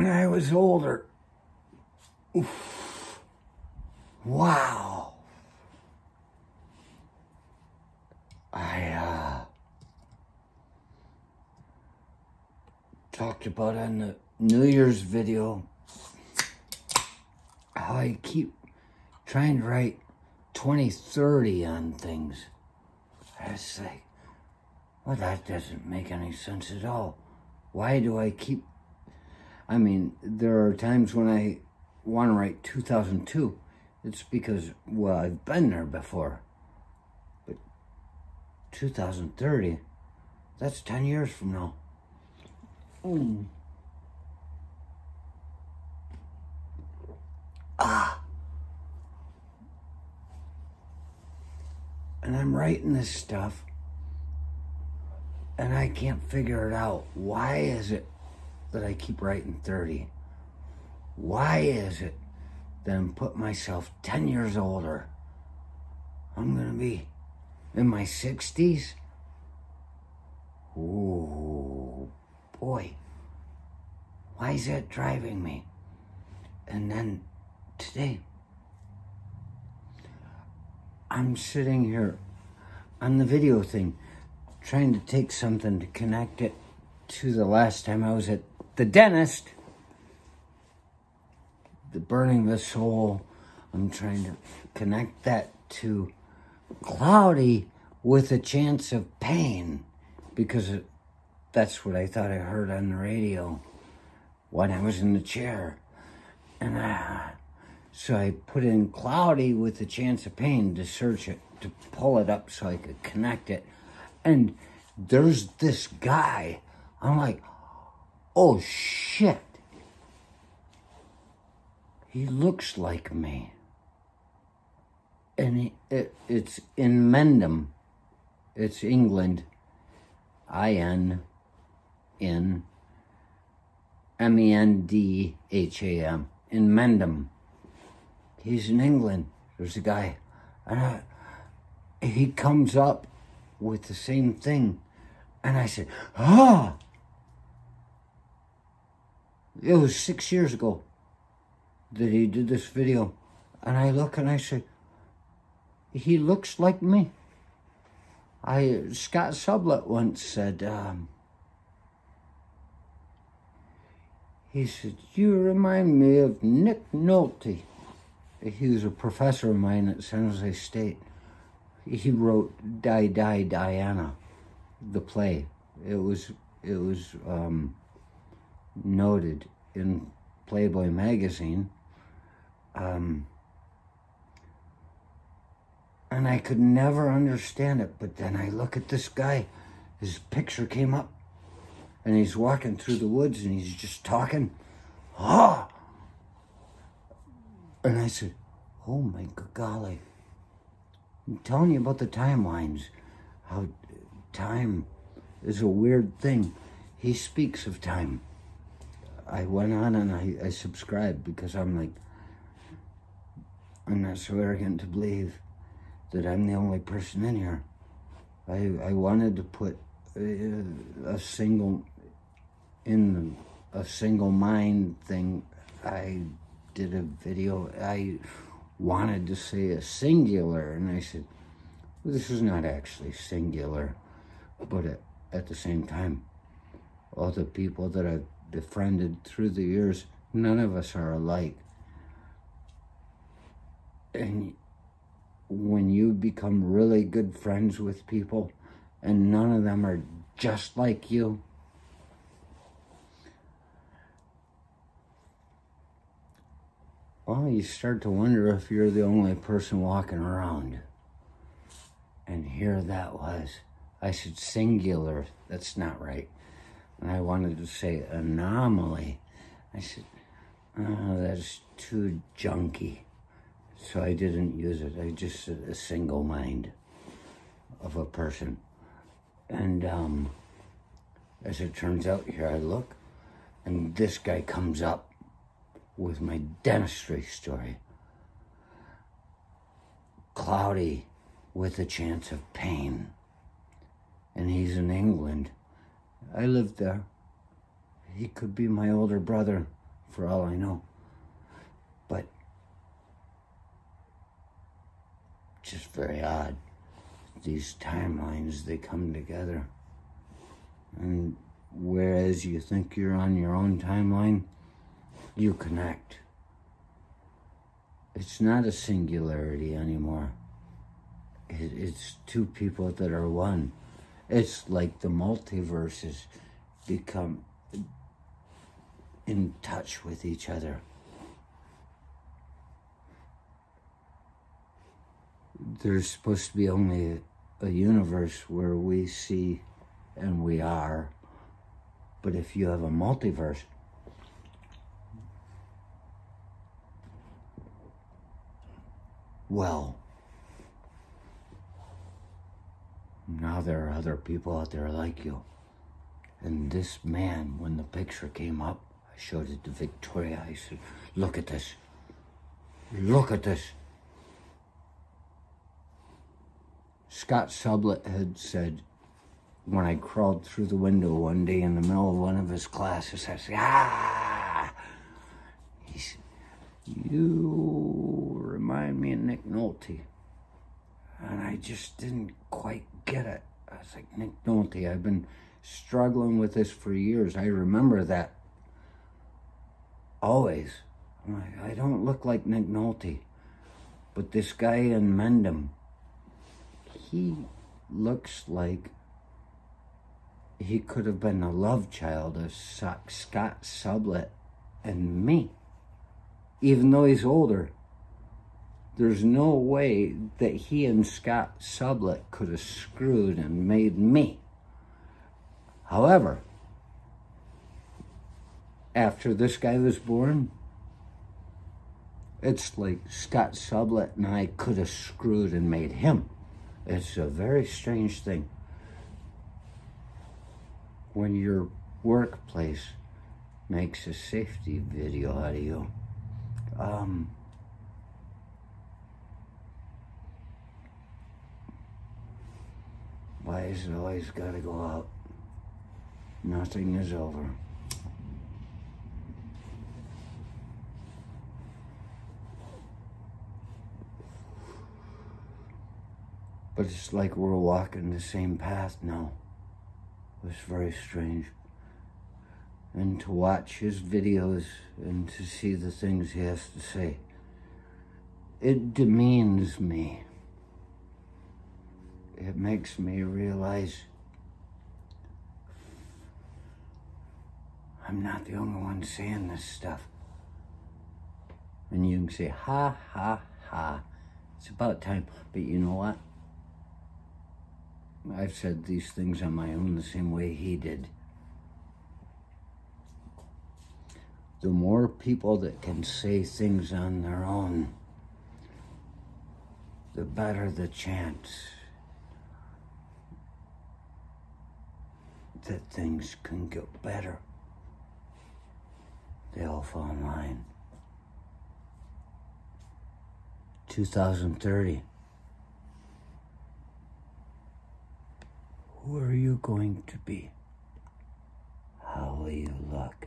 when I was older. Oof. Wow. I talked about on the New Year's video how I keep trying to write 2030 on things. I was like, well, that doesn't make any sense at all. Why do I keep... I mean, there are times when I want to write 2002. It's because, well, I've been there before. But 2030, that's 10 years from now. And I'm writing this stuff, and I can't figure it out. Why is it that I keep writing 30? Why is it that I'm putting myself 10 years older? I'm going to be in my 60s? Ooh, boy. Why is that driving me? And then today, I'm sitting here on the video thing, trying to take something to connect it to the last time I was at the dentist. The burning of the soul. I'm trying to connect that to cloudy with a chance of pain, because that's what I thought I heard on the radio when I was in the chair. And so I put in cloudy with a chance of pain to search it, to pull it up so I could connect it. And there's this guy. I'm like, oh shit. He looks like me. And it's Inmendham. It's England. Inmendham. Inmendham. He's in England. There's a guy. And he comes up with the same thing. And I said, ah! It was 6 years ago that he did this video. And I look and I say, he looks like me. Scott Sublett once said, he said, you remind me of Nick Nolte. He was a professor of mine at San Jose State. He wrote Die, Die, Diana, the play. It was noted in Playboy magazine. And I could never understand it, but then I look at this guy, his picture came up, and he's walking through the woods, and he's just talking. Ah! And I said, oh my golly. I'm telling you about the timelines, how time is a weird thing. He speaks of time. I went on and I subscribed because I'm like, I'm not so arrogant to believe that I'm the only person in here. I wanted to put a single mind thing. I did a video. I wanted to say a singular, and I said, well, this is not actually singular, but at the same time, all the people that I've befriended through the years, none of us are alike. And when you become really good friends with people and none of them are just like you, well, you start to wonder if you're the only person walking around. And here that was. I said singular. That's not right. And I wanted to say anomaly. I said, oh, that's too junky. So I didn't use it. I just said a single mind of a person. And as it turns out, here I look, and this guy comes up with my dentistry story. Cloudy with a chance of pain. And he's in England. I lived there. He could be my older brother. for all I know. But just very odd. These timelines, they come together. And whereas you think you're on your own timeline, you connect. It's not a singularity anymore. It's two people that are one. It's like the multiverses become in touch with each other. There's supposed to be only a universe where we see and we are. But if you have a multiverse, well, now there are other people out there like you. And this man, when the picture came up, I showed it to Victoria. I said, look at this. Look at this. Scott Sublett had said, when I crawled through the window one day in the middle of one of his classes, I said, he said, you remind me of Nick Nolte. And I just didn't quite get it. I was like, Nick Nolte, I've been struggling with this for years. I remember that always. I'm like, I don't look like Nick Nolte. But this guy in Inmendham, he looks like he could have been a love child of Scott Sublett and me. Even though he's older, there's no way that he and Scott Sublett could have screwed and made me. However, after this guy was born, it's like Scott Sublett and I could have screwed and made him. It's a very strange thing. When your workplace makes a safety video out of you, why is it always got to go out? Nothing is over. But it's like we're walking the same path now. It was very strange. And to watch his videos and to see the things he has to say, it demeans me. It makes me realize I'm not the only one saying this stuff. And you can say, ha, ha, ha. It's about time. But you know what? I've said these things on my own the same way he did. The more people that can say things on their own, the better the chance that things can get better. They all fall in line. 2030. Who are you going to be? How will you look?